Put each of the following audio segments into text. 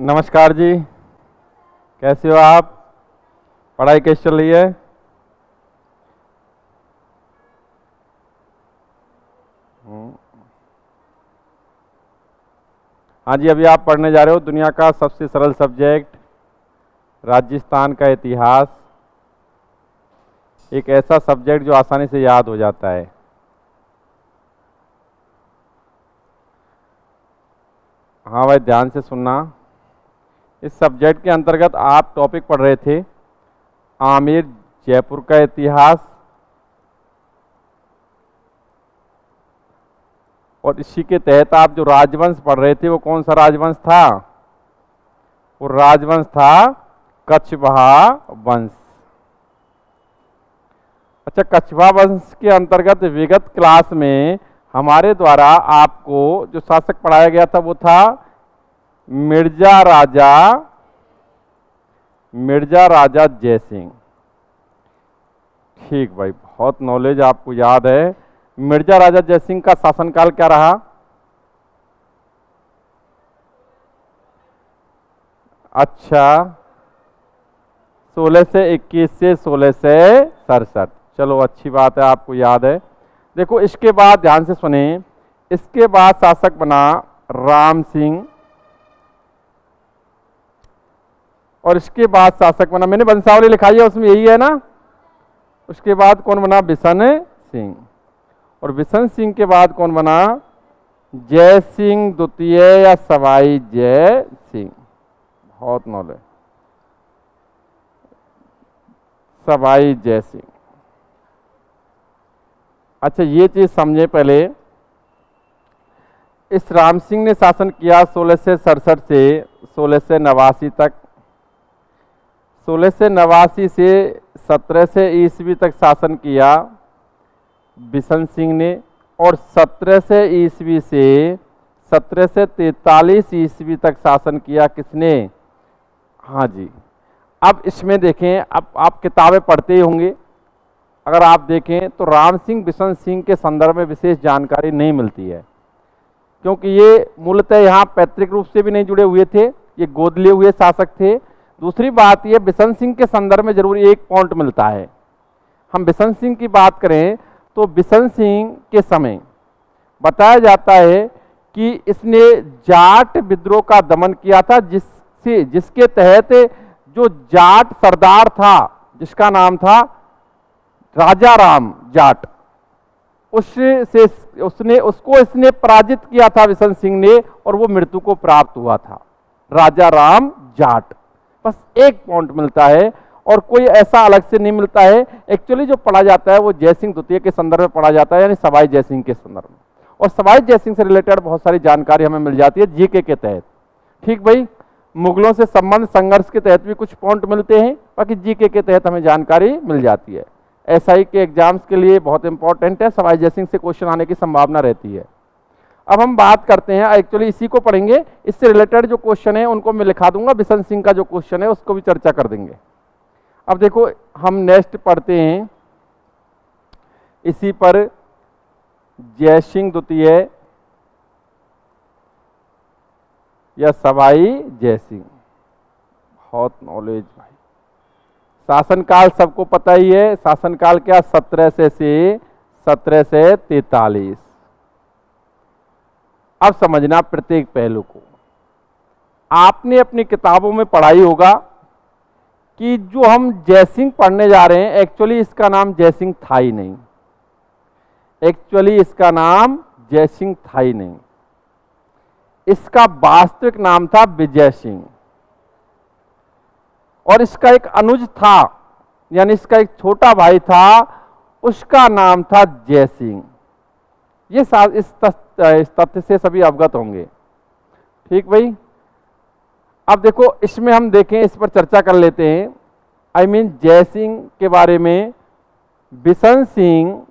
नमस्कार जी। कैसे हो आप? पढ़ाई कैसी चल रही है? हाँ जी, अभी आप पढ़ने जा रहे हो दुनिया का सबसे सरल सब्जेक्ट राजस्थान का इतिहास। एक ऐसा सब्जेक्ट जो आसानी से याद हो जाता है। हाँ भाई, ध्यान से सुनना। इस सब्जेक्ट के अंतर्गत आप टॉपिक पढ़ रहे थे आमेर जयपुर का इतिहास, और इसी के तहत आप जो राजवंश पढ़ रहे थे वो कौन सा राजवंश था? वो राजवंश था कछवाहा वंश। अच्छा, कछवाहा वंश के अंतर्गत विगत क्लास में हमारे द्वारा आपको जो शासक पढ़ाया गया था वो था मिर्जा राजा जयसिंह। ठीक भाई, बहुत नॉलेज आपको याद है। मिर्जा राजा जयसिंह का शासनकाल क्या रहा? अच्छा, 16 से 21 से 16 से 67। चलो अच्छी बात है, आपको याद है। देखो, इसके बाद ध्यान से सुने। इसके बाद शासक बना राम सिंह, और इसके बाद शासक बना, मैंने वंशावली लिखाई है उसमें यही है ना। उसके बाद कौन बना? बिशन सिंह। और बिशन सिंह के बाद कौन बना? जय सिंह द्वितीय या सवाई जय सिंह। बहुत नॉलेज। सवाई जय सिंह। अच्छा, ये चीज समझे पहले। इस राम सिंह ने शासन किया 16 से 67 से 16 से 89 तक। 16 से 89 से 17 से ईस्वी तक शासन किया बिशन सिंह ने, और 17 से ईस्वी से 17 से 43 ईस्वी तक शासन किया किसने? हाँ जी। अब इसमें देखें, अब आप किताबें पढ़ते ही होंगे। अगर आप देखें तो राम सिंह बिशन सिंह के संदर्भ में विशेष जानकारी नहीं मिलती है, क्योंकि ये मूलतः यहाँ पैतृक रूप से भी नहीं जुड़े हुए थे, ये गोद लिए हुए शासक थे। दूसरी बात ये, बिशन सिंह के संदर्भ में जरूर एक पॉइंट मिलता है। हम बिशन सिंह की बात करें तो बिशन सिंह के समय बताया जाता है कि इसने जाट विद्रोह का दमन किया था, जिसके तहत जो जाट सरदार था जिसका नाम था राजा राम जाट, उसने पराजित किया था बिशन सिंह ने, और वो मृत्यु को प्राप्त हुआ था, राजा राम जाट। बस एक पॉइंट मिलता है और कोई ऐसा अलग से नहीं मिलता है। एक्चुअली जो पढ़ा जाता है वो जयसिंह द्वितीय के संदर्भ में पढ़ा जाता है, यानी सवाई जयसिंह के संदर्भ में। और सवाई जयसिंह से रिलेटेड बहुत सारी जानकारी हमें मिल जाती है जीके के तहत। ठीक भाई, मुगलों से संबंध संघर्ष के तहत भी कुछ पॉइंट मिलते हैं, बाकी जीके के तहत हमें जानकारी मिल जाती है। एसआई के एग्जाम्स के लिए बहुत इंपॉर्टेंट है, सवाई जयसिंह से क्वेश्चन आने की संभावना रहती है। अब हम बात करते हैं, एक्चुअली इसी को पढ़ेंगे, इससे रिलेटेड जो क्वेश्चन है उनको मैं लिखा दूंगा, बिशन सिंह का जो क्वेश्चन है उसको भी चर्चा कर देंगे। अब देखो, हम नेक्स्ट पढ़ते हैं इसी पर, जयसिंह द्वितीय या सवाई जयसिंह। बहुत नॉलेज भाई। शासनकाल सबको पता ही है। शासनकाल क्या? 17 से 17 से 43। अब समझना प्रत्येक पहलू को। आपने अपनी किताबों में पढ़ाई होगा कि जो हम जयसिंह पढ़ने जा रहे हैं, एक्चुअली इसका नाम जयसिंह था ही नहीं। एक्चुअली इसका नाम जयसिंह था ही नहीं। इसका वास्तविक नाम था विजय सिंह, और इसका एक अनुज था, यानी इसका एक छोटा भाई था, उसका नाम था जय सिंह। ये इस तथ्य से सभी अवगत होंगे। ठीक भाई। अब देखो, इसमें हम देखें, इस पर चर्चा कर लेते हैं। जय सिंह के बारे में। बिशन सिंह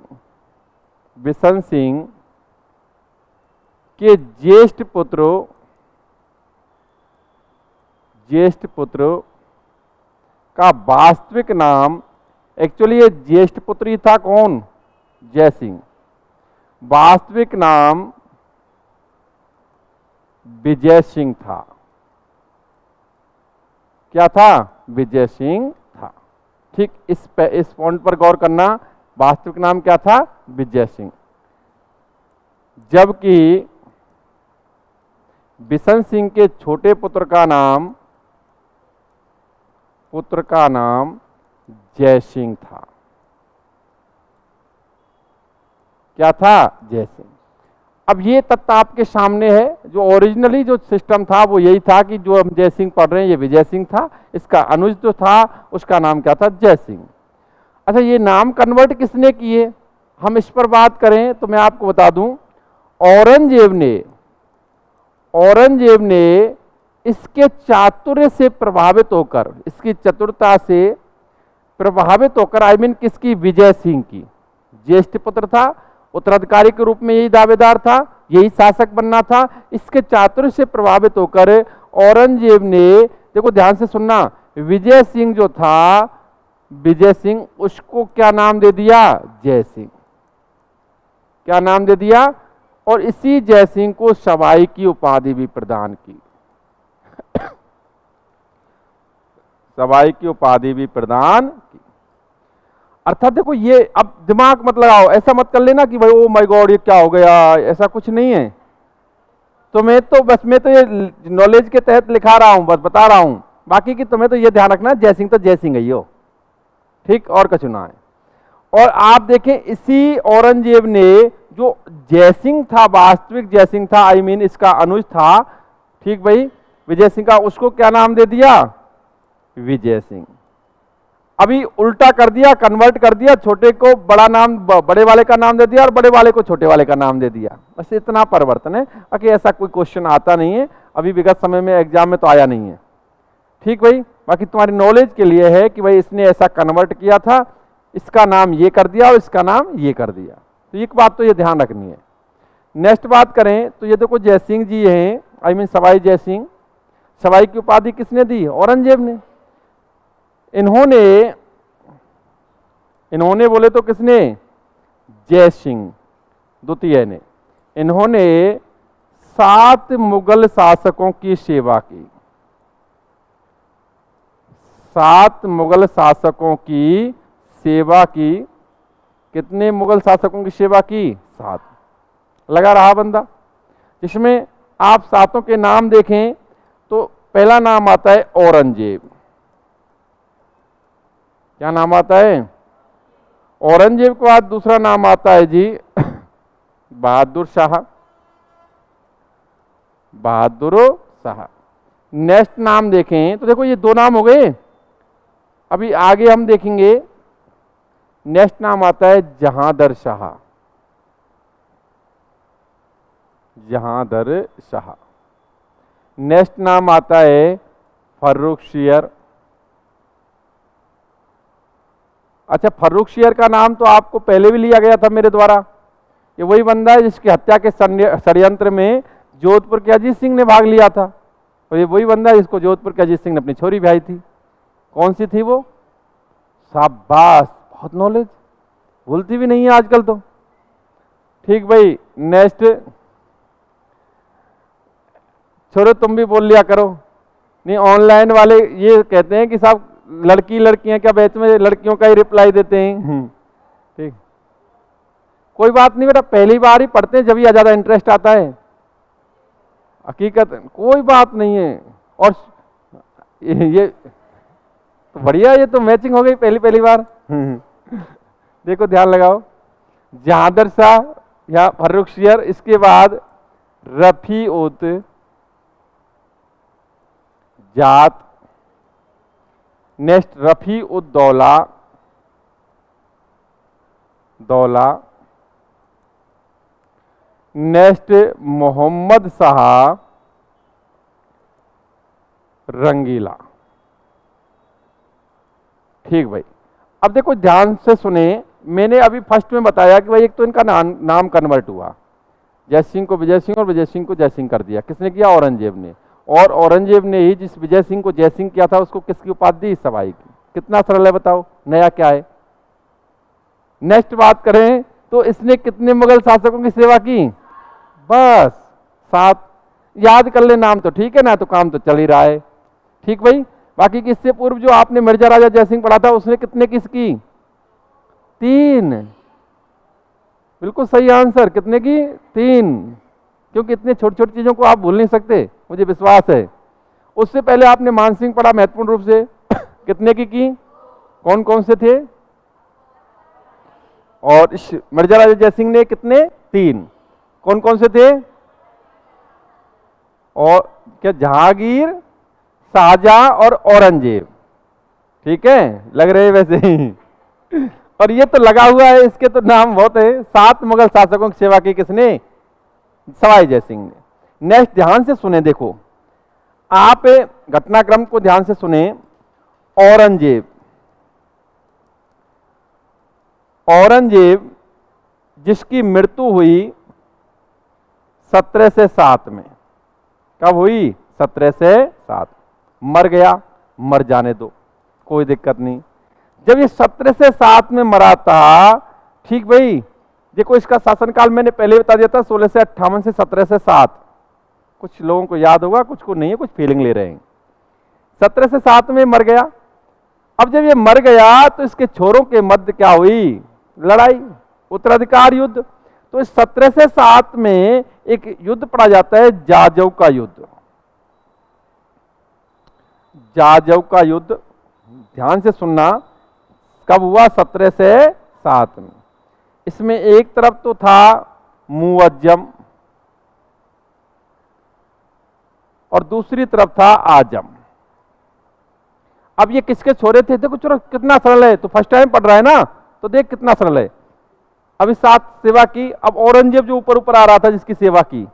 के ज्येष्ठ पुत्र का वास्तविक नाम, एक्चुअली ये ज्येष्ठ पुत्र ही था कौन? जय सिंह। वास्तविक नाम विजय सिंह था। क्या था? विजय सिंह था। ठीक, इस पॉइंट पर गौर करना, वास्तविक नाम क्या था? विजय सिंह। जबकि बिशन सिंह के छोटे पुत्र का नाम जय सिंह था। क्या था? जय सिंह। अब ये तथ्य आपके सामने है, जो ओरिजिनली जो सिस्टम था वो यही था कि जो हम जय सिंह पढ़ रहे हैं ये विजय सिंह था, इसका अनुज जो था उसका नाम क्या था? जय सिंह। अच्छा, ये नाम कन्वर्ट किसने किए, हम इस पर बात करें तो मैं आपको बता दूं, औरंगजेब ने इसके चातुर्य से प्रभावित होकर, इसकी चतुरता से प्रभावित होकर, आई मीन किसकी? विजय सिंह की। ज्येष्ठ पुत्र था, उत्तराधिकारी के रूप में यही दावेदार था, यही शासक बनना था। इसके चातुर्य से प्रभावित होकर औरंगजेब ने, देखो ध्यान से सुनना, विजय सिंह जो था, विजय सिंह, उसको क्या नाम दे दिया? जय सिंह। क्या नाम दे दिया? और इसी जय सिंह को सवाई की उपाधि भी प्रदान की। सवाई की उपाधि भी प्रदान की। अर्थात देखो, ये अब दिमाग मत लगाओ, ऐसा मत कर लेना कि भाई ओ माय गॉड ये क्या हो गया, ऐसा कुछ नहीं है। तो मैं तो ये नॉलेज के तहत लिखा रहा हूं, बस बता रहा हूं, बाकी की तुम्हें तो ये ध्यान रखना, जय सिंह तो जय सिंह ही हो, ठीक, और कुछ ना है। और आप देखें, इसी औरंगजेब ने जो जय सिंह था, वास्तविक जय सिंह था, आई मीन इसका अनुज था, ठीक भाई, विजय सिंह का, उसको क्या नाम दे दिया? विजय सिंह। अभी उल्टा कर दिया, कन्वर्ट कर दिया, छोटे को बड़ा नाम, बड़े वाले का नाम दे दिया, और बड़े वाले को छोटे वाले का नाम दे दिया, बस इतना परिवर्तन है। बाकी ऐसा कोई क्वेश्चन आता नहीं है, अभी विगत समय में एग्जाम में तो आया नहीं है, ठीक भाई। बाकी तुम्हारी नॉलेज के लिए है कि भाई इसने ऐसा कन्वर्ट किया था, इसका नाम ये कर दिया और इसका नाम ये कर दिया, तो एक बात तो ये ध्यान रखनी है। नेक्स्ट बात करें तो ये देखो जय सिंह जी हैं, आई मीन सवाई जय सिंह। सवाई की उपाधि किसने दी? औरंगजेब ने। इन्होंने बोले तो किसने? जय सिंह द्वितीय ने। इन्होंने 7 मुगल शासकों की सेवा की। 7 मुगल शासकों की सेवा की। कितने मुगल शासकों की सेवा की? 7। लगा रहा बंदा। जिसमें आप 7 के नाम देखें तो पहला नाम आता है औरंगजेब। क्या नाम आता है? औरंगजेब के बाद दूसरा नाम आता है जी बहादुर शाह। बहादुर शाह। नेक्स्ट नाम देखें तो देखो ये 2 नाम हो गए। अभी आगे हम देखेंगे, नेक्स्ट नाम आता है जहांदर शाह। जहांदर शाह। नेक्स्ट नाम आता है फर्रुखसियर। अच्छा, फर्रुखसियर का नाम तो आपको पहले भी लिया गया था मेरे द्वारा। ये वही बंदा है जिसकी हत्या के षड्यंत्र में जोधपुर के अजीत सिंह ने भाग लिया था, और ये वही बंदा है जिसको जोधपुर के अजीत सिंह ने अपनी छोरी ब्याही थी। कौन सी थी वो? शाबाश, बहुत नॉलेज, भूलती भी नहीं है आजकल तो, ठीक भाई। नेक्स्ट, छोड़ो तुम भी बोल लिया करो, नहीं ऑनलाइन वाले ये कहते हैं कि साहब लड़कियां क्या बैच में लड़कियों का ही रिप्लाई देते हैं, ठीक। कोई बात नहीं बेटा, पहली बार ही पढ़ते हैं जब ही ज्यादा इंटरेस्ट आता है, हकीकत कोई बात नहीं है। और ये तो बढ़िया, ये तो मैचिंग हो गई पहली बार देखो ध्यान लगाओ, जहांदर शाह या फर्रुखसियर, इसके बाद रफी उत जात। नेक्स्ट रफी उद दौला। नेक्स्ट मोहम्मद शाह रंगीला। ठीक भाई, अब देखो ध्यान से सुने, मैंने अभी फर्स्ट में बताया कि भाई एक तो इनका नाम कन्वर्ट हुआ, जय सिंह को विजय सिंह और विजय सिंह को जय सिंह कर दिया। किसने किया? औरंगजेब ने। और औरंगजेब ने ही जिस विजय सिंह को जय सिंह किया था उसको किसकी उपाधि दी? सवाई की। कितना सरल है बताओ, नया क्या है। नेक्स्ट बात करें तो इसने कितने मुगल शासकों की सेवा की? बस 7। याद कर ले नाम तो ठीक है ना, तो काम तो चल ही रहा है, ठीक भाई। बाकी कि इससे पूर्व जो आपने मिर्जा राजा जयसिंह पढ़ा था उसने कितने किस की? 3। बिल्कुल सही आंसर, कितने की? 3। क्योंकि इतने छोटी छोटी चीजों को आप भूल नहीं सकते, मुझे विश्वास है। उससे पहले आपने मानसिंह पढ़ा महत्वपूर्ण रूप से, कितने की? कौन कौन से थे? और मिर्जा राजा जयसिंह ने कितने? 3। कौन कौन से थे? और क्या? जहांगीर, शाहजहां और औरंगजेब। ठीक है, लग रहे वैसे ही। और ये तो लगा हुआ है, इसके तो नाम बहुत है। 7 मुगल शासकों की सेवा की किसने? सवाई जयसिंह ने। नेक्स्ट ध्यान से सुने, देखो आप घटनाक्रम को ध्यान से सुने। औरंगजेब, औरंगजेब जिसकी मृत्यु हुई 1707 में। कब हुई? 1707। मर गया, मर जाने दो, कोई दिक्कत नहीं। जब ये 1707 में मरा था, ठीक भाई, देखो इसका शासनकाल मैंने पहले बता दिया था, 1658 से 1707। कुछ लोगों को याद होगा, कुछ को नहीं है, कुछ फीलिंग ले रहे हैं। 1707 में मर गया। अब जब ये मर गया तो इसके छोरों के मध्य क्या हुई? लड़ाई, उत्तराधिकार युद्ध। तो इस 1707 में एक युद्ध पड़ा जाता है, जाजऊ का युद्ध। जाजऊ का युद्ध ध्यान से सुनना, कब हुआ? 1707 में। इसमें एक तरफ तो था मुअज्जम और दूसरी तरफ था आजम। अब ये किसके छोरे थे? देखो चलो कितना सरल है, तो फर्स्ट टाइम पढ़ रहा है ना, तो देख कितना सरल है। अभी 7 सेवा की। अब औरंगजेब जो ऊपर ऊपर आ रहा था, जिसकी सेवा की,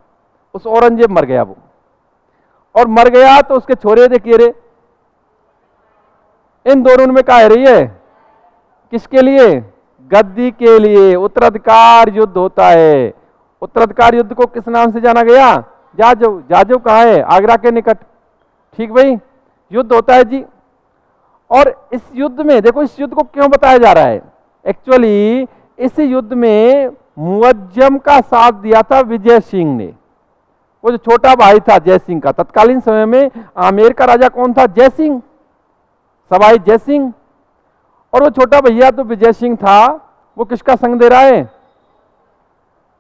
उस औरंगजेब मर गया वो। और मर गया तो उसके छोरे देखिए रे, इन दोनों में क्या है रही है? किसके लिए? गद्दी के लिए। उत्तराधिकार युद्ध होता है। उत्तराधिकार युद्ध को किस नाम से जाना गया? जाजऊ। जाजऊ कहाँ है? आगरा के निकट। ठीक भाई, युद्ध होता है जी। और इस युद्ध में देखो, इस युद्ध को क्यों बताया जा रहा है? एक्चुअली इस युद्ध में मुअज्जम का साथ दिया था विजय सिंह ने। वो जो छोटा भाई था जय सिंह का, तत्कालीन समय में आमेर का राजा कौन था? जय सिंह, सवाई जय सिंह। और वो छोटा भैया तो विजय सिंह था, वो किसका संग दे रहा है?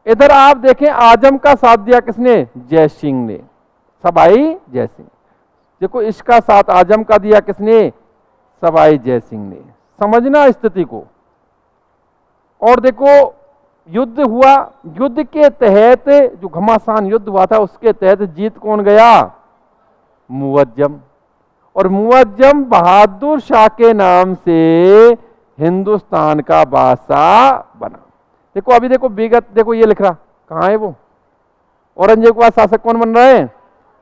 इधर आप देखें, आजम का साथ दिया किसने? जय सिंह ने, सवाई जय सिंह। देखो इसका साथ आजम का दिया किसने? सवाई जय सिंह ने। समझना स्थिति को। और देखो युद्ध हुआ, युद्ध के तहत जो घमासान युद्ध हुआ था, उसके तहत जीत कौन गया? मुअज्जम। और मुअज्जम बहादुर शाह के नाम से हिंदुस्तान का बादशाह बना। देखो अभी देखो विगत, देखो ये लिख रहा, कहाँ है वो? औरंगजेब के बाद शासक कौन बन रहा है?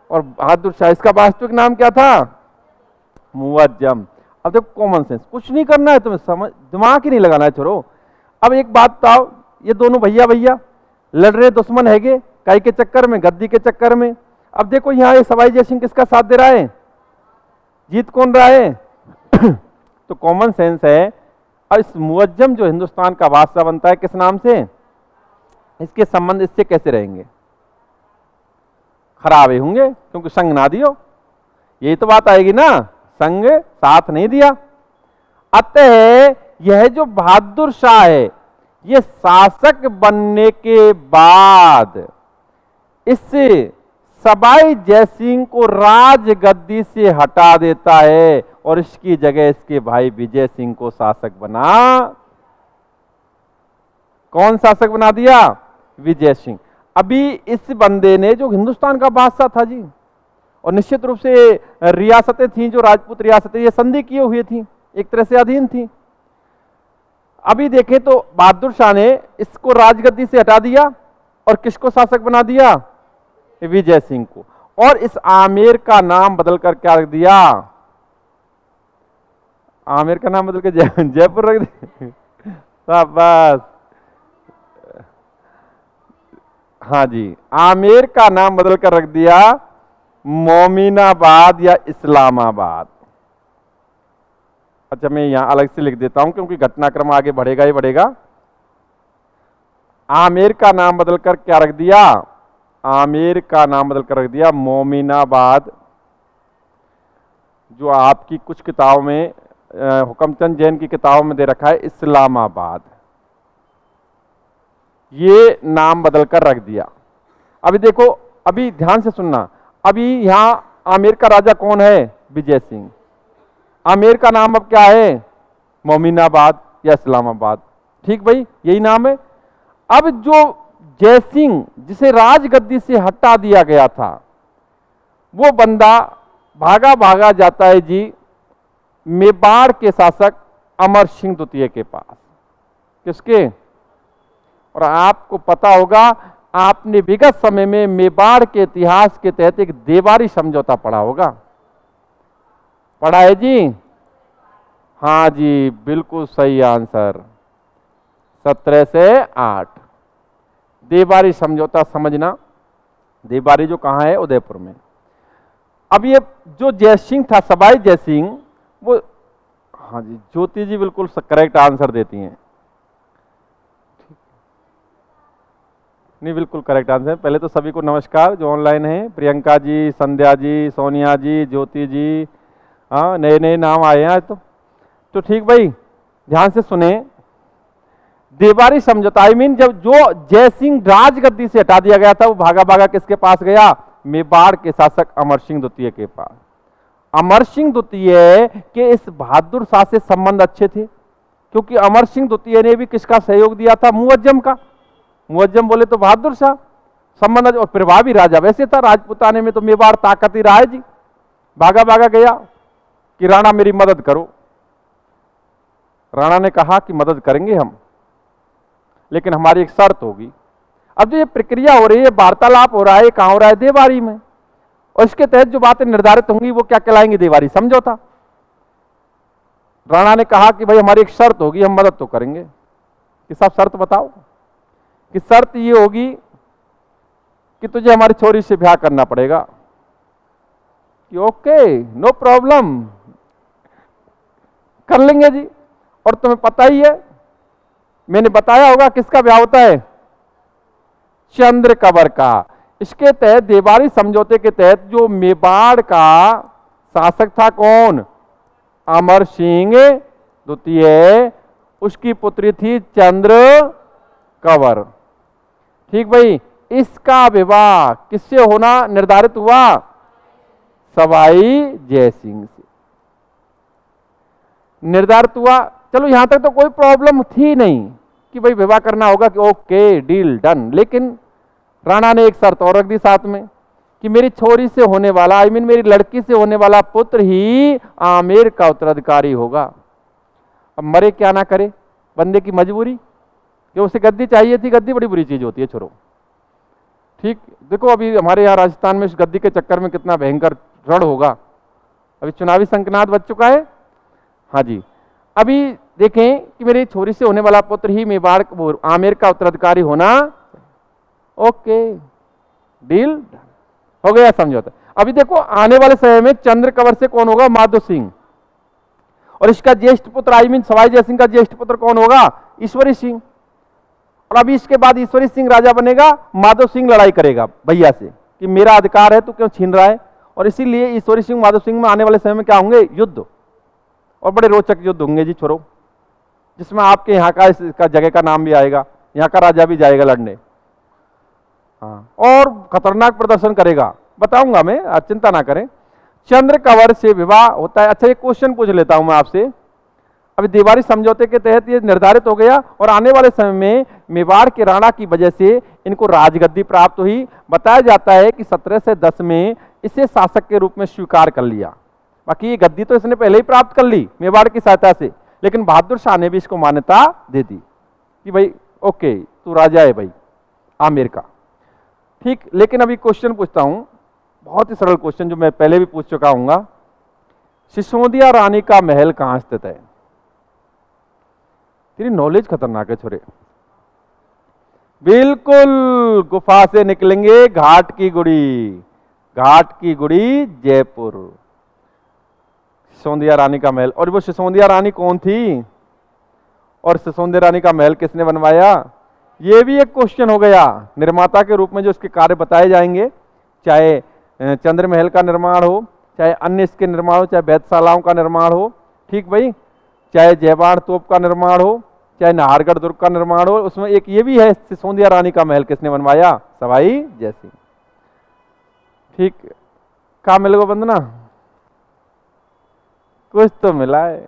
और बहादुर शाह। इसका वास्तविक नाम क्या था? मुअज्जम। अब देखो कॉमन सेंस, कुछ नहीं करना है तुम्हें, समझ, दिमाग ही नहीं लगाना है छोरो। अब एक बात बताओ, ये दोनों भैया भैया लड़ रहे, दुश्मन हैगे, काई के चक्कर में, गद्दी के चक्कर में। अब देखो यहाँ ये सवाई जय सिंह किसका साथ दे रहा है? जीत कौन रहा है? तो कॉमन सेंस है। और इस मुअज्जम जो हिंदुस्तान का बादशाह बनता है, किस नाम से? इसके संबंध इससे कैसे रहेंगे? खराब ही होंगे, क्योंकि संग ना दियो, यही तो बात आएगी ना, संग साथ नहीं दिया। अतः यह जो बहादुर शाह है, ये शासक बनने के बाद इस सवाई जय सिंह को राजगद्दी से हटा देता है और इसकी जगह इसके भाई विजय सिंह को शासक बना। कौन शासक बना दिया? विजय सिंह। अभी इस बंदे ने, जो हिंदुस्तान का बादशाह था जी, और निश्चित रूप से रियासतें थीं, जो राजपूत रियासतें, ये संधि किए हुए थी, एक तरह से अधीन थी। अभी देखें तो बहादुर शाह ने इसको राजगद्दी से हटा दिया और किसको शासक बना दिया? विजय सिंह को। और इस आमेर का नाम बदल कर क्या रख दिया? आमेर का नाम बदल कर जयपुर रख दिया। बस, हाँ जी, आमेर का नाम बदल कर रख दिया मोमिनाबाद या इस्लामाबाद। अच्छा, मैं यहां अलग से लिख देता हूं, क्योंकि घटनाक्रम आगे बढ़ेगा ही बढ़ेगा। आमेर का नाम बदलकर क्या रख दिया? आमेर का नाम बदलकर रख दिया मोमिनाबाद। जो आपकी कुछ किताबों में हुकमचंद जैन की किताबों में दे रखा है इस्लामाबाद, ये नाम बदल कर रख दिया। अभी देखो, अभी ध्यान से सुनना, अभी यहां आमेर का राजा कौन है? विजय सिंह। आमेर का नाम अब क्या है? मोमिनाबाद या इस्लामाबाद। ठीक भाई, यही नाम है। अब जो जयसिंह जिसे राजगद्दी से हटा दिया गया था, वो बंदा भागा भागा जाता है जी मेवाड़ के शासक अमर सिंह द्वितीय के पास। किसके? और आपको पता होगा, आपने विगत समय में मेवाड़ के इतिहास के तहत एक देवारी समझौता पढ़ा होगा। पढ़ा है जी? हाँ जी, बिल्कुल सही आंसर, 17 से 8। देवारी समझौता समझना। देवारी जो कहाँ है? उदयपुर में। अब ये जो जयसिंह था, सवाई जयसिंह, वो, हाँ जी ज्योति जी बिल्कुल करेक्ट आंसर देती हैं। नहीं, बिल्कुल करेक्ट आंसर। पहले तो सभी को नमस्कार जो ऑनलाइन हैं, प्रियंका जी, संध्या जी, सोनिया जी, ज्योति जी, हाँ नए नए नाम आए हैं आज तो ठीक भाई, ध्यान से सुने। देवारी समझौता, आई मीन जब जो जयसिंह राजगद्दी से हटा दिया गया था, वो भागा भागा किसके पास गया? मेवाड़ के शासक अमर सिंह द्वितीय के पास। अमर सिंह द्वितीय के इस बहादुर शाह से संबंध अच्छे थे, क्योंकि अमर सिंह द्वितीय ने भी किसका सहयोग दिया था? मुअज्जम का। मुअज्जम बोले तो बहादुर शाह, संबंध। और प्रभावी राजा वैसे था, राजपुताने में तो मेवाड़ ताकत ही रहा है जी। भागा भागा गया कि राणा मेरी मदद करो। राणा ने कहा कि मदद करेंगे हम, लेकिन हमारी एक शर्त होगी। अब जो ये प्रक्रिया हो रही है, वार्तालाप हो रहा है, कहां हो रहा है? देवारी में। और इसके तहत जो बातें निर्धारित होंगी वो क्या कहलाएंगी? देवारी समझौता। राणा ने कहा कि भाई हमारी एक शर्त होगी, हम मदद तो करेंगे। कि साहब शर्त बताओ। कि शर्त ये होगी कि तुझे हमारी छोरी से ब्याह करना पड़ेगा। कि ओके, नो प्रॉब्लम, कर लेंगे जी। और तुम्हें पता ही है, मैंने बताया होगा किसका ब्याह होता है? चंद्र कंवर का। इसके तहत देवारी समझौते के तहत जो मेवाड़ का शासक था कौन? अमर सिंह द्वितीय, उसकी पुत्री थी चंद्र कंवर। ठीक भाई, इसका विवाह किससे होना निर्धारित हुआ? सवाई जयसिंह से निर्धारित हुआ। चलो यहां तक तो कोई प्रॉब्लम थी नहीं कि भाई विवाह करना होगा, कि ओके डील डन। लेकिन राणा ने एक शर्त और रख दी साथ में, कि मेरी छोरी से होने वाला, आई मीन मेरी लड़की से होने वाला पुत्र ही आमेर का उत्तराधिकारी होगा। अब मरे क्या ना करे, बंदे की मजबूरी, कि उसे गद्दी चाहिए थी। गद्दी बड़ी बुरी चीज होती है छोरो। ठीक, देखो अभी हमारे यहाँ राजस्थान में इस गद्दी के चक्कर में कितना भयंकर रण होगा। अभी चुनावी संकनाद बच चुका है। हाँ जी, अभी देखें कि मेरी छोरी से होने वाला पुत्र ही मेवाड़ आमेर का उत्तराधिकारी होना। ओके डील हो गया, समझौता। अभी देखो आने वाले समय में चंद्र कंवर से कौन होगा? माधो सिंह। और इसका ज्येष्ठ पुत्र, आई मीन सवाई जयसिंह का ज्येष्ठ पुत्र कौन होगा? ईश्वरी सिंह। और अभी इसके बाद ईश्वरी सिंह राजा बनेगा, माधो सिंह लड़ाई करेगा भैया से कि मेरा अधिकार है, तू क्यों छीन रहा है। और इसीलिए ईश्वरी सिंह माधो सिंह में आने वाले समय में क्या होंगे? युद्ध। और बड़े रोचक युद्ध होंगे जी छोरो, जिसमें आपके यहाँ का इसका जगह का नाम भी आएगा, यहाँ का राजा भी जाएगा लड़ने। हाँ, और खतरनाक प्रदर्शन करेगा, बताऊंगा मैं, आप चिंता ना करें। चंद्र कंवर से विवाह होता है। अच्छा, एक क्वेश्चन पूछ लेता हूं मैं आपसे। अभी देवारी समझौते के तहत ये निर्धारित हो गया, और आने वाले समय में मेवाड़ के राणा की वजह से इनको राजगद्दी प्राप्त हुई। बताया जाता है कि 1710 में इसे शासक के रूप में स्वीकार कर लिया। बाकी ये गद्दी तो इसने पहले ही प्राप्त कर ली मेवाड़ की सहायता से, लेकिन बहादुर शाह ने भी इसको मान्यता दे दी कि भाई ओके तू राजा है भाई आमेर का। ठीक, लेकिन अभी क्वेश्चन पूछता हूं, बहुत ही सरल क्वेश्चन जो मैं पहले भी पूछ चुका हूंगा। सिसोदिया रानी का महल कहां स्थित है? तेरी नॉलेज खतरनाक है छोरे। बिल्कुल, गुफा से निकलेंगे घाट की गुड़ी। घाट की गुड़ी जयपुर, सिसोदिया रानी का महल। और वो सिसोदिया रानी कौन थी और सिसोदिया रानी का महल किसने बनवाया? ये भी एक क्वेश्चन हो गया। निर्माता के रूप में जो इसके कार्य बताए जाएंगे, चाहे चंद्र महल का निर्माण हो, चाहे अन्य इसके निर्माण हो, चाहे वेधशालाओं का निर्माण हो, ठीक भाई, चाहे जयबाण तोप का निर्माण हो, चाहे नाहरगढ़ दुर्ग का निर्माण हो। उसमें एक ये भी है, सिसोदिया रानी का महल किसने बनवाया? सवाई जयसिंह। ठीक, कहाँ मिल गो वंदना? कुछ तो मिला है,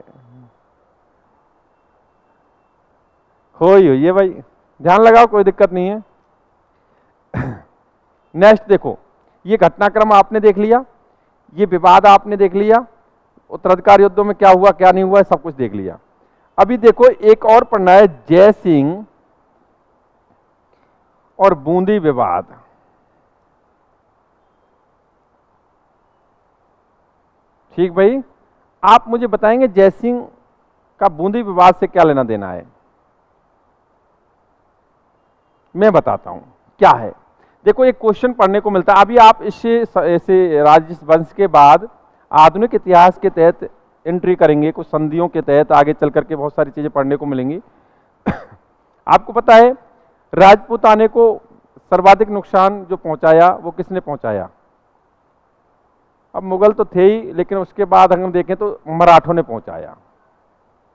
हो ही हुई है भाई, ध्यान लगाओ, कोई दिक्कत नहीं है। नेक्स्ट देखो, ये घटनाक्रम आपने देख लिया, ये विवाद आपने देख लिया, उत्तराधिकार युद्धों में क्या हुआ क्या नहीं हुआ, सब कुछ देख लिया। अभी देखो एक और पढ़ना है, जयसिंह और बूंदी विवाद। ठीक भाई, आप मुझे बताएंगे जयसिंह का बूंदी विवाद से क्या लेना देना है? मैं बताता हूं क्या है। देखो एक क्वेश्चन पढ़ने को मिलता है, अभी आप इसे राजवंश के बाद आधुनिक इतिहास के तहत एंट्री करेंगे, कुछ संधियों के तहत आगे चल करके बहुत सारी चीजें पढ़ने को मिलेंगी। आपको पता है राजपूताने को सर्वाधिक नुकसान जो पहुंचाया वो किसने पहुंचाया? अब मुगल तो थे ही, लेकिन उसके बाद हम देखें तो मराठों ने पहुंचाया।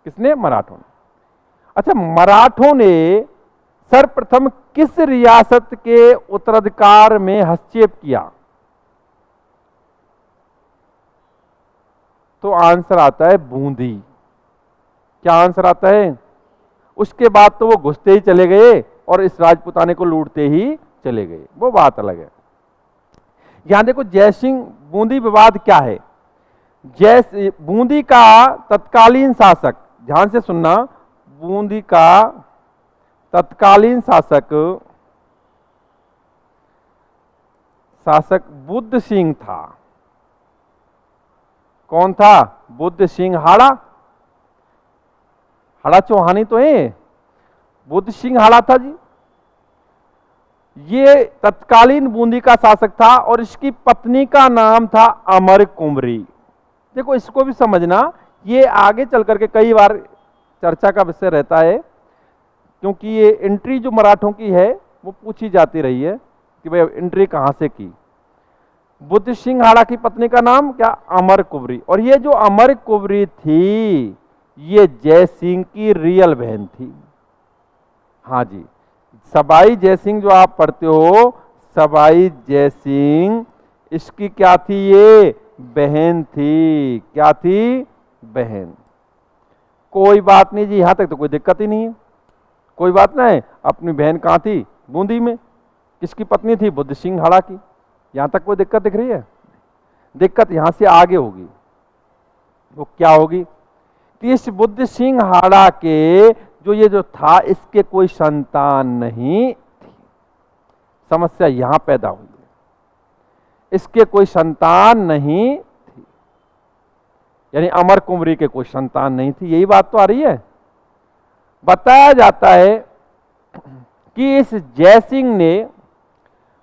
किसने? मराठों ने। अच्छा, मराठों ने सर्वप्रथम किस रियासत के उत्तराधिकार में हस्तक्षेप किया? तो आंसर आता है बूंदी। क्या आंसर आता है? उसके बाद तो वो घुसते ही चले गए और इस राजपूताने को लूटते ही चले गए, वो बात अलग है। यहां देखो जयसिंह बूंदी विवाद क्या है। बूंदी का तत्कालीन शासक, ध्यान से सुनना, बूंदी का तत्कालीन शासक बुद्ध सिंह था। कौन था? बुद्ध सिंह हाड़ा। हाड़ा चौहानी तो है, बुद्ध सिंह हाड़ा था जी। ये तत्कालीन बूंदी का शासक था और इसकी पत्नी का नाम था अमर कुंवरी। देखो इसको भी समझना, ये आगे चल करके कई बार चर्चा का विषय रहता है, क्योंकि ये एंट्री जो मराठों की है वो पूछी जाती रही है कि भाई एंट्री कहां से की। बुद्ध सिंह हाड़ा की पत्नी का नाम क्या? अमर कुंवरी। और ये जो अमर कुंवरी थी, ये जयसिंह की रियल बहन थी। हाँ जी, सवाई जयसिंह जो आप पढ़ते हो, सवाई जयसिंह, इसकी क्या थी? ये बहन थी। क्या थी? बहन। कोई बात नहीं जी, यहां तक तो कोई दिक्कत ही नहीं है, कोई बात नहीं। अपनी बहन कहां थी? बूंदी में। किसकी पत्नी थी? बुद्ध सिंह हाड़ा की। यहां तक कोई दिक्कत दिख रही है? दिक्कत यहां से आगे होगी। वो क्या होगी कि इस बुद्ध सिंह हाड़ा के जो था, इसके कोई संतान नहीं थी। समस्या यहां पैदा हुई है, इसके कोई संतान नहीं थी, यानी अमर कुंवरी के कोई संतान नहीं थी। यही बात तो आ रही है। बताया जाता है कि इस जयसिंह ने,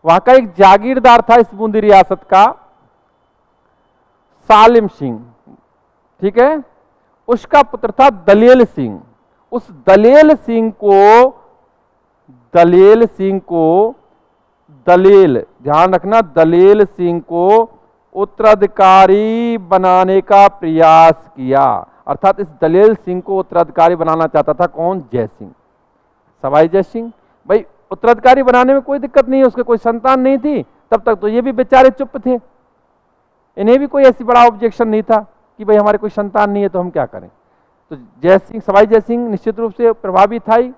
वहां का एक जागीरदार था इस बूंदी रियासत का, सालिम सिंह, ठीक है, उसका पुत्र था दलेल सिंह। उस दलेल सिंह को दलेल, ध्यान रखना, दलेल सिंह को उत्तराधिकारी बनाने का प्रयास किया। अर्थात इस दलेल सिंह को उत्तराधिकारी बनाना चाहता था कौन? जयसिंह, सवाई जयसिंह। भाई उत्तराधिकारी बनाने में कोई दिक्कत नहीं है, उसके कोई संतान नहीं थी, तब तक तो ये भी बेचारे चुप थे, इन्हें भी कोई ऐसी बड़ा ऑब्जेक्शन नहीं था कि भाई हमारे कोई संतान नहीं है तो हम क्या करें। तो जयसिंह, सवाई जयसिंह निश्चित रूप से प्रभावित था ही।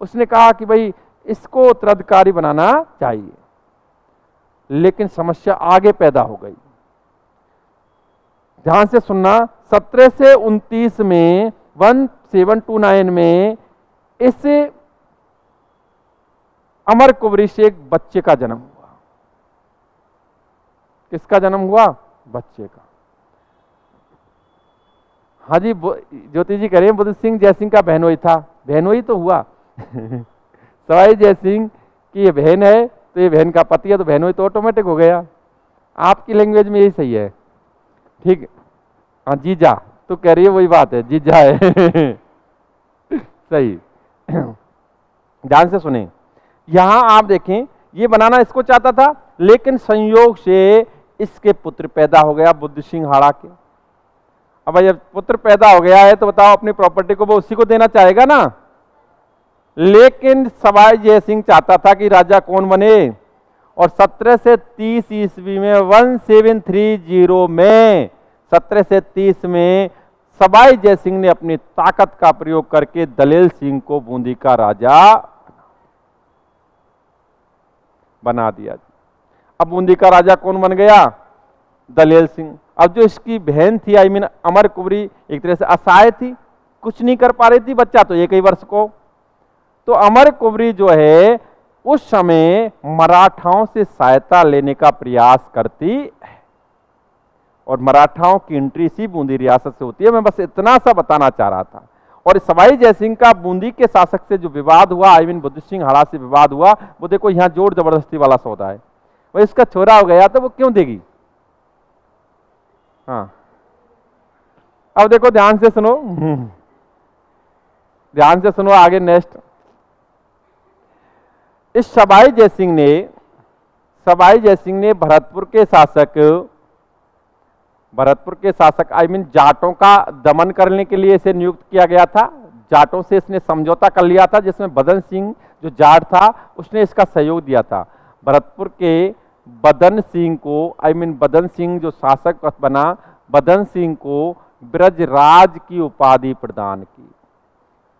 उसने कहा कि भाई इसको उत्तराधिकारी बनाना चाहिए, लेकिन समस्या आगे पैदा हो गई। ध्यान से सुनना, 1729 में 1729 में इस अमर कुंवरी से एक बच्चे का जन्म हुआ। किसका जन्म हुआ? बच्चे का। हाँ जी, ज्योति जी कह रहे हैं बुद्ध सिंह जयसिंह का बहनोई था। बहनोई तो हुआ। सवाई जयसिंह की ये बहन है, तो ये बहन का पति है, तो बहनोई तो ऑटोमेटिक हो गया। आपकी लैंग्वेज में यही सही है, ठीक। हाँ जीजा तो कह रही है, वही बात है, जीजा है। सही। ध्यान से सुने, यहां आप देखें, ये बनाना इसको चाहता था, लेकिन संयोग से इसके पुत्र पैदा हो गया बुद्ध सिंह हाड़ा के। अब जब पुत्र पैदा हो गया है तो बताओ अपनी प्रॉपर्टी को वो उसी को देना चाहेगा ना। लेकिन सवाई जय सिंह चाहता था कि राजा कौन बने, और 1730 ईस्वी में 1730 में 1730 में सवाई जय सिंह ने अपनी ताकत का प्रयोग करके दलेल सिंह को बूंदी का राजा बना दिया। अब बूंदी का राजा कौन बन गया, दलेल सिंह। अब जो इसकी बहन थी आई मीन अमर कुबरी, एक तरह से असहाय थी, कुछ नहीं कर पा रही थी, बच्चा तो एक ही वर्ष को। तो अमर कुबरी जो है उस समय मराठाओं से सहायता लेने का प्रयास करती है, और मराठाओं की एंट्री सी बूंदी रियासत से होती है। मैं बस इतना सा बताना चाह रहा था। और सवाई जयसिंह का बूंदी के शासक से जो विवाद हुआ, आई मीन बुद्ध सिंह हाड़ा से विवाद हुआ, वो देखो यहाँ जोर जबरदस्ती वाला सौदा है। वो इसका छोरा हो गया तो वो क्यों देगी। हाँ, अब देखो ध्यान से सुनो, ध्यान से सुनो आगे नेक्स्ट। इस सवाई जयसिंह ने भरतपुर के शासक आई मीन जाटों का दमन करने के लिए इसे नियुक्त किया गया था। जाटों से इसने समझौता कर लिया था, जिसमें बदन सिंह जो जाट था उसने इसका सहयोग दिया था। भरतपुर के बदन सिंह को आई मीन बदन सिंह जो शासक बना, बदन सिंह को ब्रजराज की उपाधि प्रदान की।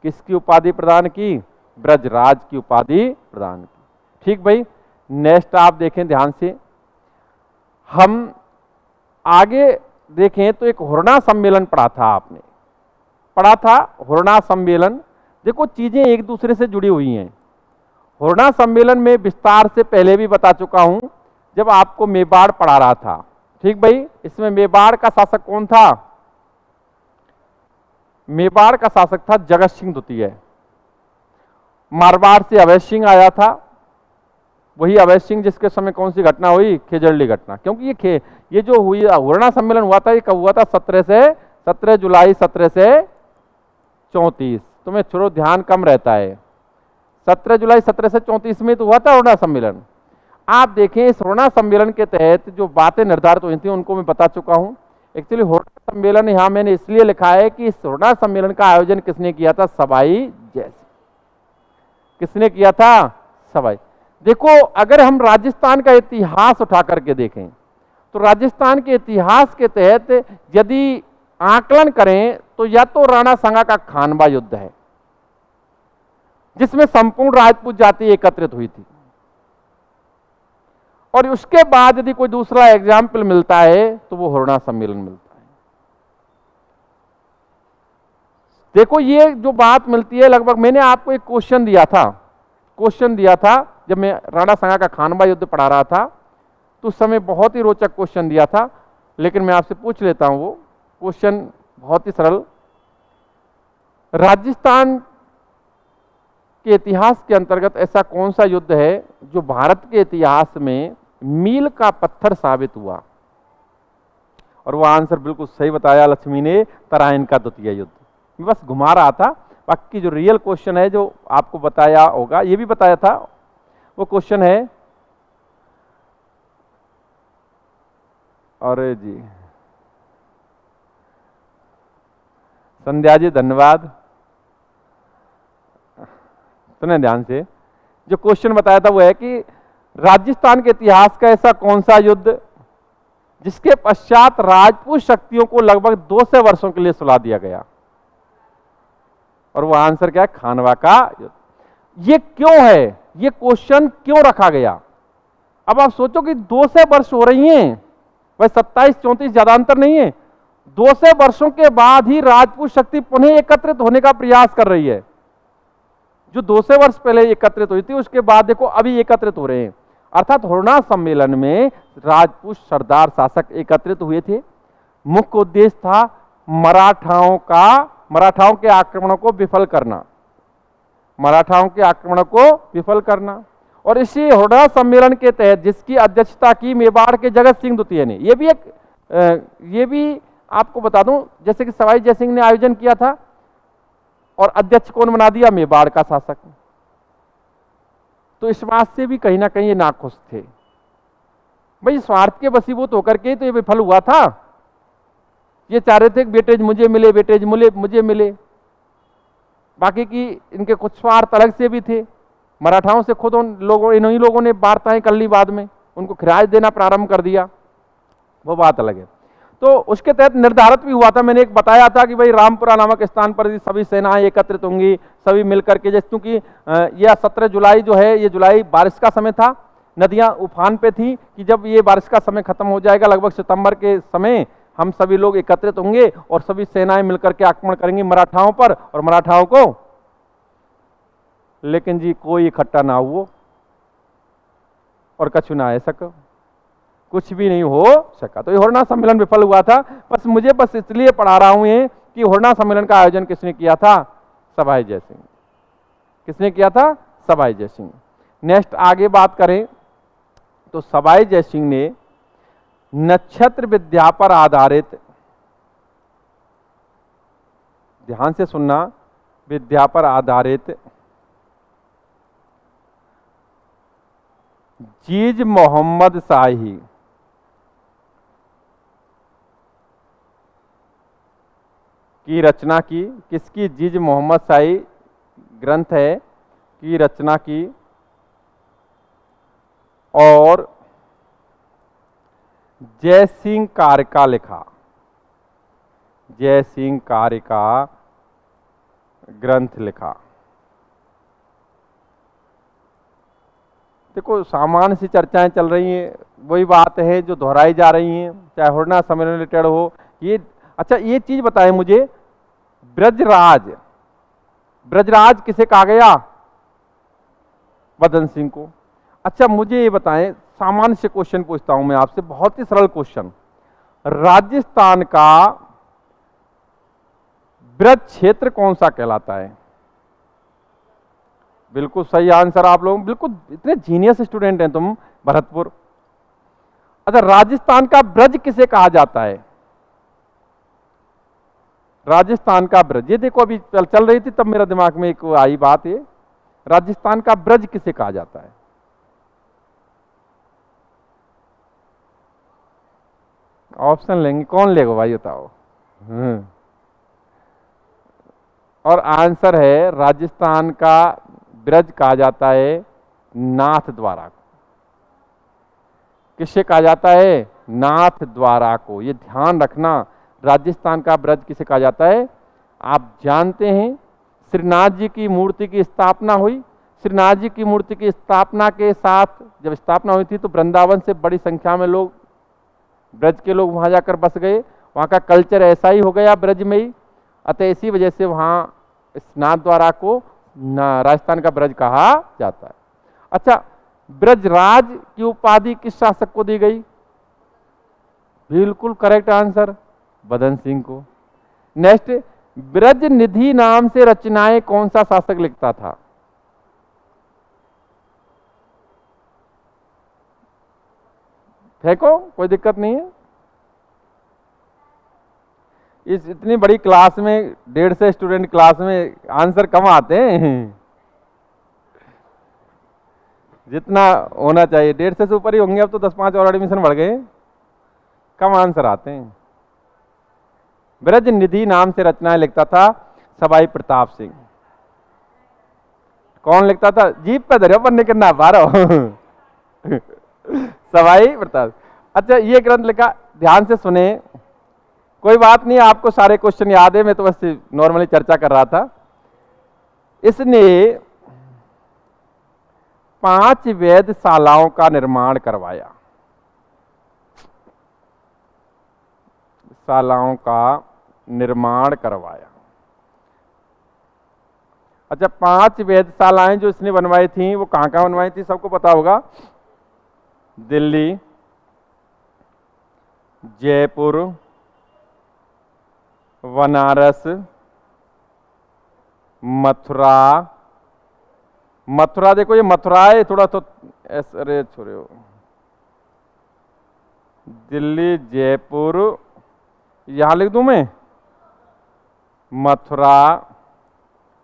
किसकी उपाधि प्रदान की, ब्रजराज की उपाधि प्रदान की। ठीक भाई, नेक्स्ट आप देखें ध्यान से। हम आगे देखें तो एक हुरना सम्मेलन पढ़ा था, आपने पढ़ा था हुरना सम्मेलन। देखो चीजें एक दूसरे से जुड़ी हुई हैं। हुरना सम्मेलन में विस्तार से पहले भी बता चुका हूं जब आपको मेवाड़ पढ़ा रहा था। ठीक भाई, इसमें मेवाड़ का शासक कौन था, मेवाड़ का शासक था जगत सिंह द्वितीय। मारवाड़ से अवैध सिंह आया था, वही अवैध सिंह जिसके समय कौन सी घटना हुई, खेजड़ली घटना। क्योंकि ये जो हुई हुरना सम्मेलन हुआ था, ये कब हुआ था, 17 जुलाई 1734। तुम्हें थोड़ा ध्यान कम रहता है। 17 जुलाई 1734 में तो हुआ था हुरना सम्मेलन। आप देखें इस हुरना सम्मेलन के तहत जो बातें निर्धारित हुई थी उनको मैं बता चुका हूं। एक्चुअली हुरना सम्मेलन यहां मैंने इसलिए लिखा है कि इस हुरना सम्मेलन का आयोजन किसने किया था, सवाई जयसिंह। किसने किया था, सवाई। देखो अगर हम राजस्थान का इतिहास उठा करके देखें तो राजस्थान के इतिहास के तहत यदि आकलन करें तो या तो राणा सांगा का खानवा युद्ध है, जिसमें संपूर्ण राजपूत जाति एकत्रित हुई थी, और उसके बाद यदि कोई दूसरा एग्जाम्पल मिलता है तो वो हुरना सम्मेलन मिलता है। देखो ये जो बात मिलती है, लगभग मैंने आपको एक क्वेश्चन दिया था जब मैं राणा सांगा का खानवा युद्ध पढ़ा रहा था, तो उस समय बहुत ही रोचक क्वेश्चन दिया था, लेकिन मैं आपसे पूछ लेता हूं। वो क्वेश्चन बहुत ही सरल। राजस्थान के इतिहास के अंतर्गत ऐसा कौन सा युद्ध है जो भारत के इतिहास में मील का पत्थर साबित हुआ, और वो आंसर बिल्कुल सही बताया लक्ष्मी ने, तराइन का द्वितीय युद्ध। मैं बस घुमा रहा था, बाकी जो रियल क्वेश्चन है जो आपको बताया होगा, ये भी बताया था, वो क्वेश्चन है, अरे जी संध्या जी धन्यवाद, सुने ध्यान से। जो क्वेश्चन बताया था वो है कि राजस्थान के इतिहास का ऐसा कौन सा युद्ध जिसके पश्चात राजपूत शक्तियों को लगभग 200 वर्षों के लिए सुला दिया गया, और वो आंसर क्या है, खानवा का युद्ध। ये क्यों है, ये क्वेश्चन क्यों रखा गया। अब आप सोचो कि 200 वर्ष हो रही हैं, भाई 27-34 ज्यादा अंतर नहीं है। 200 वर्षों के बाद ही राजपूत शक्ति पुनः एकत्रित होने का प्रयास कर रही है। जो 200 वर्ष पहले एकत्रित हुई थी उसके बाद देखो अभी एकत्रित हो रहे हैं। अर्थात हुरना सम्मेलन में राजपूत सरदार शासक एकत्रित हुए थे। मुख्य उद्देश्य था मराठाओं के आक्रमणों को विफल करना, मराठाओं के आक्रमण को विफल करना। और इसी हुरना सम्मेलन के तहत जिसकी अध्यक्षता की मेवाड़ के जगत सिंह द्वितीय ने, ये भी आपको बता दूं, जैसे कि सवाई जयसिंह ने आयोजन किया था और अध्यक्ष कौन बना दिया, मेवाड़ का शासक। तो इस बात से भी कहीं ना कहीं ये नाखुश थे। भाई स्वार्थ के वशीभूत होकर के तो ये विफल हुआ था। ये चाह रहे थे कि वेटेज मुझे मिले, वेटेज मुझे मिले, बाकी की इनके कुछ स्वार्थ अलग से भी थे। मराठाओं से खुद उन लोगों, इन्हीं लोगों ने वार्ताएं कर ली, बाद में उनको खिराज देना प्रारंभ कर दिया, वो बात अलग है। तो उसके तहत निर्धारित भी हुआ था, मैंने एक बताया था कि भाई रामपुरा नामक स्थान पर सभी सेनाएं एकत्रित होंगी, सभी मिलकर के, जैसे क्योंकि यह 17 जुलाई जो है, ये जुलाई बारिश का समय था, नदियां उफान पे थी, कि जब ये बारिश का समय खत्म हो जाएगा लगभग सितंबर के समय, हम सभी लोग एकत्रित होंगे और सभी सेनाएं मिलकर के आक्रमण करेंगी मराठाओं पर और मराठाओं को। लेकिन जी कोई इकट्ठा ना हुआ और कछु ना ऐसा कुछ भी नहीं हो सका। तो ये होरना सम्मेलन विफल हुआ था। मुझे इसलिए पढ़ा रहा हूं ये कि होरना सम्मेलन का आयोजन किसने किया था? सभाई जय सिंह। किसने किया था? सभाई जय सिंह। नेक्स्ट आगे बात करें तो सभाई जय सिंह ने नक्षत्र विद्या पर आधारित, ध्यान से सुनना, विद्या पर आधारित जीज मोहम्मद शाही की रचना की। किसकी? जीज मोहम्मद शाही ग्रंथ है की रचना की और जय सिंह कार्य का लिखा। जय सिंह कार्य का ग्रंथ लिखा। देखो सामान्य सी चर्चाएं चल रही हैं, वही बात है जो दोहराई जा रही हैं, चाहे होरना सम्मेलन रिलेटेड हो। ये अच्छा ये चीज बताएं मुझे, ब्रजराज, ब्रजराज किसे कहा गया? बदन सिंह को। अच्छा मुझे ये बताएं, सामान्य से क्वेश्चन पूछता हूं मैं आपसे, बहुत ही सरल क्वेश्चन, राजस्थान का ब्रज क्षेत्र कौन सा कहलाता है? बिल्कुल सही आंसर आप लोग, बिल्कुल इतने जीनियस स्टूडेंट हैं तुम, भरतपुर। अच्छा राजस्थान का ब्रज किसे कहा जाता है? राजस्थान का ब्रज, ये देखो अभी चल रही थी तब मेरा दिमाग में एक आई बात, ये राजस्थान का ब्रज किसे कहा जाता है? ऑप्शन लेंगे, कौन लेगा भाई बताओ। और आंसर है राजस्थान का ब्रज कहा जाता है नाथ द्वारा को। किससे कहा जाता है? नाथ द्वारा को। ये ध्यान रखना, राजस्थान का ब्रज किसे कहा जाता है? आप जानते हैं श्रीनाथ जी की मूर्ति की स्थापना हुई। श्रीनाथ जी की मूर्ति की स्थापना के साथ जब स्थापना हुई थी तो वृंदावन से बड़ी संख्या में लोग, ब्रज के लोग वहां जाकर बस गए। वहां का कल्चर ऐसा ही हो गया ब्रज में ही, अतः इसी वजह से वहां नाथ द्वारा को राजस्थान का ब्रज कहा जाता है। अच्छा ब्रजराज की उपाधि किस शासक को दी गई? बिल्कुल करेक्ट आंसर, बदन सिंह को। नेक्स्ट, ब्रज निधि नाम से रचनाएं कौन सा शासक लिखता था? फेंको, कोई दिक्कत नहीं है। इस इतनी बड़ी क्लास में 150 स्टूडेंट क्लास में आंसर कम आते हैं, जितना होना चाहिए 150 से ऊपर ही होंगे। अब तो 10-5 और एडमिशन बढ़ गए, कम आंसर आते हैं। ब्रज निधि नाम से रचनाएं लिखता था सवाई प्रताप सिंह। कौन लिखता था? जीप पे धरे पर निकलना पारो सवाई प्रताप। अच्छा ये ग्रंथ लिखा, ध्यान से सुने, कोई बात नहीं आपको सारे क्वेश्चन याद है, मैं तो बस नॉर्मली चर्चा कर रहा था। इसने 5 वेधशालाओं का निर्माण करवाया। शालाओं का निर्माण करवाया। अच्छा 5 वेधशालाएं जो इसने बनवाई थी वो कहां कहां बनवाई थी? सबको पता होगा, दिल्ली, जयपुर, बनारस, मथुरा। मथुरा देखो, ये मथुरा है थोड़ा तो अरे छोड़ो, दिल्ली, जयपुर, यहां लिख दूं मैं मथुरा।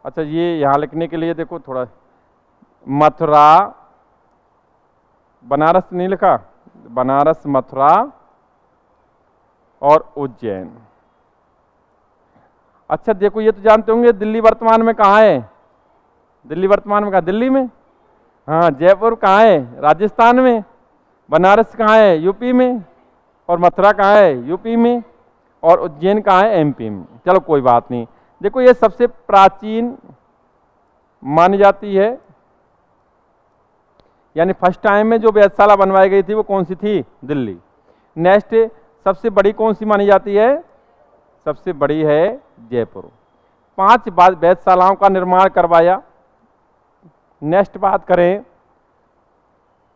अच्छा ये यहां लिखने के लिए देखो थोड़ा, मथुरा, बनारस नहीं लिखा, बनारस, मथुरा और उज्जैन। अच्छा देखो, ये तो जानते होंगे दिल्ली वर्तमान में कहाँ है? दिल्ली वर्तमान में कहाँ? दिल्ली में। हाँ, जयपुर कहाँ है? राजस्थान में। बनारस कहाँ है? यूपी में। और मथुरा कहाँ है? यूपी में। और उज्जैन कहाँ है? एमपी में। चलो कोई बात नहीं। देखो ये सबसे प्राचीन मानी जाती है, यानी फर्स्ट टाइम में जो वेधशाला बनवाई गई थी वो कौन सी थी? दिल्ली। नेक्स्ट, सबसे बड़ी कौन सी मानी जाती है? सबसे बड़ी है जयपुर। 5 वेधशालाओं का निर्माण करवाया। नेक्स्ट बात करें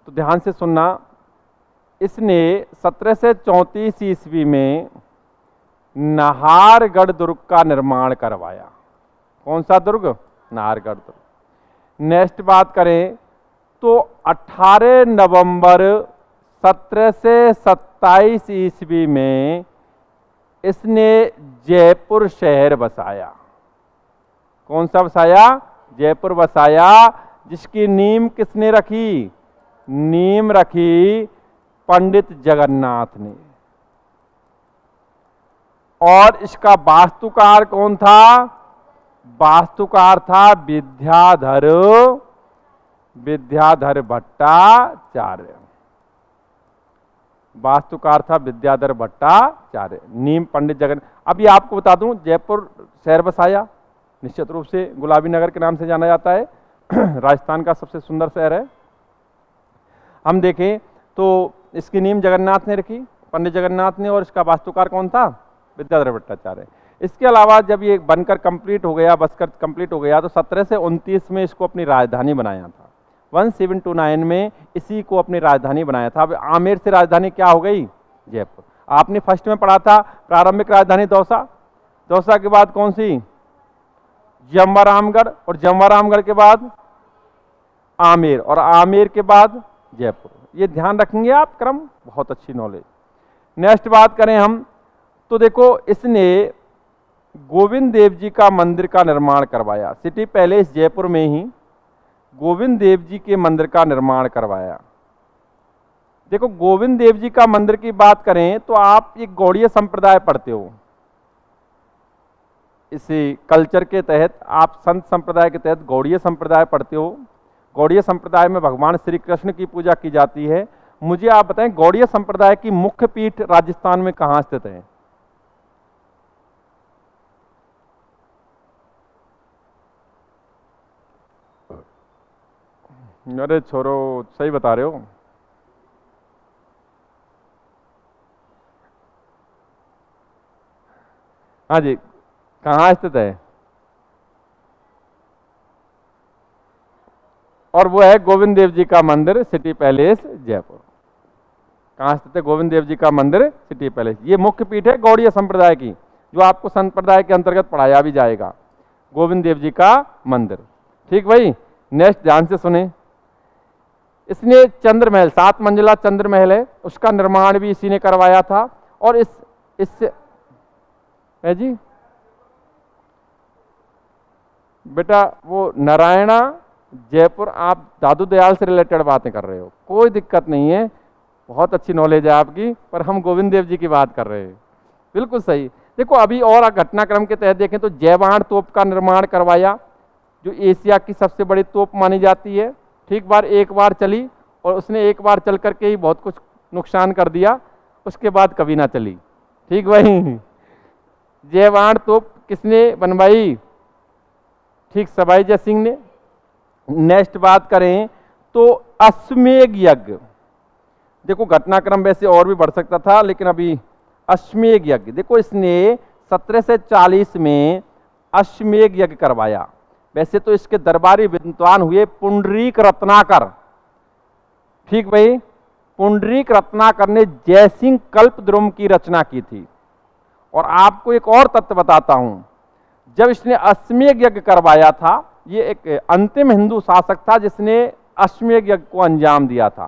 तो ध्यान से सुनना, इसने 1734 ईस्वी में नाहरगढ़ दुर्ग का निर्माण करवाया। कौन सा दुर्ग? नाहरगढ़ दुर्ग। नेक्स्ट बात करें तो 18 नवंबर 1727 ईस्वी में इसने जयपुर शहर बसाया। कौन सा बसाया? जयपुर बसाया, जिसकी नींव किसने रखी? नींव रखी पंडित जगन्नाथ ने। और इसका वास्तुकार कौन था? वास्तुकार था विद्याधर भट्टाचार्य। वास्तुकार था विद्याधर भट्टाचार्य। नींव पंडित जगन्नाथ। अभी आपको बता दूं, जयपुर शहर बसाया, निश्चित रूप से गुलाबी नगर के नाम से जाना जाता है। राजस्थान का सबसे सुंदर शहर है। हम देखें तो इसकी नींव जगन्नाथ ने रखी, पंडित जगन्नाथ ने, और इसका वास्तुकार कौन था? विद्याधर भट्टाचार्य। इसके अलावा जब ये बनकर कंप्लीट हो गया, बसकर कंप्लीट हो गया, तो 1729 में इसको अपनी राजधानी बनाया था। 1729 में इसी को अपनी राजधानी बनाया था। अब आमेर से राजधानी क्या हो गई? जयपुर। आपने फर्स्ट में पढ़ा था प्रारंभिक राजधानी दौसा, दौसा के बाद कौन सी? जमवारामगढ़, और जमवारामगढ़ के बाद आमेर, और आमेर के बाद जयपुर। ये ध्यान रखेंगे आप, क्रम बहुत अच्छी नॉलेज। नेक्स्ट बात करें हम तो देखो, इसने गोविंद देव जी का मंदिर का निर्माण करवाया। सिटी पैलेस जयपुर में ही गोविंद देव जी के मंदिर का निर्माण करवाया। देखो, गोविंद देव जी का मंदिर की बात करें तो आप एक गौड़ीय संप्रदाय पढ़ते हो। इसी कल्चर के तहत आप संत संप्रदाय के तहत गौड़ीय संप्रदाय पढ़ते हो। गौड़ीय संप्रदाय में भगवान श्री कृष्ण की पूजा की जाती है। मुझे आप बताएं, गौड़ीय संप्रदाय की मुख्य पीठ राजस्थान में कहां स्थित है? अरे छोरो, सही बता रहे हो। हाँ जी, कहाँ स्थित है? और वो है गोविंद देव जी का मंदिर, सिटी पैलेस जयपुर। कहाँ स्थित है गोविंद देव जी का मंदिर? City palace. ये मुख्य पीठ है गौड़ीय संप्रदाय की, जो आपको संप्रदाय के अंतर्गत पढ़ाया भी जाएगा। गोविंद देव जी का मंदिर। ठीक भाई। नेक्स्ट ध्यान से सुने, इसने चंद्रमहल, 7 मंजिला चंद्रमहल है, उसका निर्माण भी इसी ने करवाया था। और इससे है जी बेटा, वो नारायणा जयपुर, आप दादू दयाल से रिलेटेड बातें कर रहे हो, कोई दिक्कत नहीं है, बहुत अच्छी नॉलेज है आपकी, पर हम गोविंद देव जी की बात कर रहे हैं। बिल्कुल सही। देखो, अभी और घटनाक्रम के तहत देखें तो जयबाण तोप का निर्माण करवाया, जो एशिया की सबसे बड़ी तोप मानी जाती है। ठीक, एक बार चली, और उसने एक बार चल करके ही बहुत कुछ नुकसान कर दिया, उसके बाद कभी ना चली। ठीक भाई। जयबाण तोप किसने बनवाई? ठीक, सवाई जय सिंह ने। नेक्स्ट बात करें तो अश्वमेध यज्ञ। देखो, घटनाक्रम वैसे और भी बढ़ सकता था, लेकिन अभी अश्वमेध यज्ञ देखो, इसने 1740 में अश्वमेध यज्ञ करवाया। वैसे तो इसके दरबारी विद्वान हुए पुंडरीक रत्नाकर। ठीक भाई, पुंडरीक रत्नाकर ने जयसिंह कल्पद्रुम की रचना की थी। और आपको एक और तथ्य बताता हूं, जब इसने अश्वमेध यज्ञ करवाया था, ये एक अंतिम हिंदू शासक था जिसने अश्वमेध यज्ञ को अंजाम दिया था।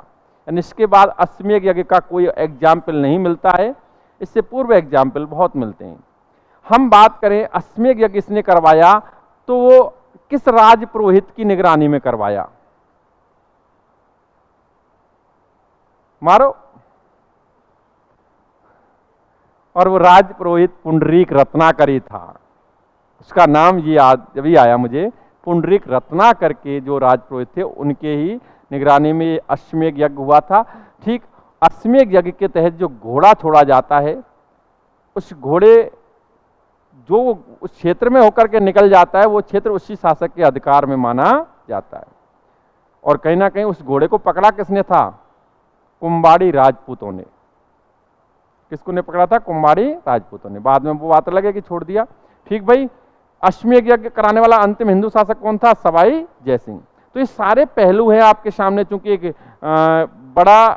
यानी इसके बाद अश्वमेध यज्ञ का कोई एग्जाम्पल नहीं मिलता है, इससे पूर्व एग्जाम्पल बहुत मिलते हैं। हम बात करें अश्वमेध यज्ञ इसने करवाया तो वो किस राज पुरोहित की निगरानी में करवाया? मारो। और वो राज पुरोहित पुंडरीक रत्नाकरी था। उसका नाम ये याद अभी आया मुझे, पुंडरीक रत्नाकर के जो राज पुरोहित थे उनके ही निगरानी में ये अश्वमेध यज्ञ हुआ था। ठीक अश्वमेध यज्ञ के तहत जो घोड़ा छोड़ा जाता है, उस घोड़े जो उस क्षेत्र में होकर के निकल जाता है, वो क्षेत्र उसी शासक के अधिकार में माना जाता है। और कहीं ना कहीं उस घोड़े को पकड़ा किसने था? कुम्बाड़ी राजपूतों ने। किसको ने पकड़ा था? कुम्बाड़ी राजपूतों ने। बाद में वो बात लगे कि छोड़ दिया। ठीक भाई, अश्वमेध यज्ञ कराने वाला अंतिम हिंदू शासक कौन था? सवाई जयसिंह। तो ये सारे पहलू हैं आपके सामने, चूंकि एक बड़ा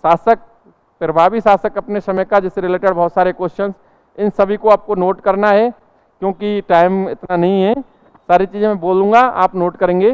शासक, प्रभावी शासक अपने समय का, जिससे रिलेटेड बहुत सारे क्वेश्चंस, इन सभी को आपको नोट करना है क्योंकि टाइम इतना नहीं है। सारी चीजें मैं बोलूंगा, आप नोट करेंगे।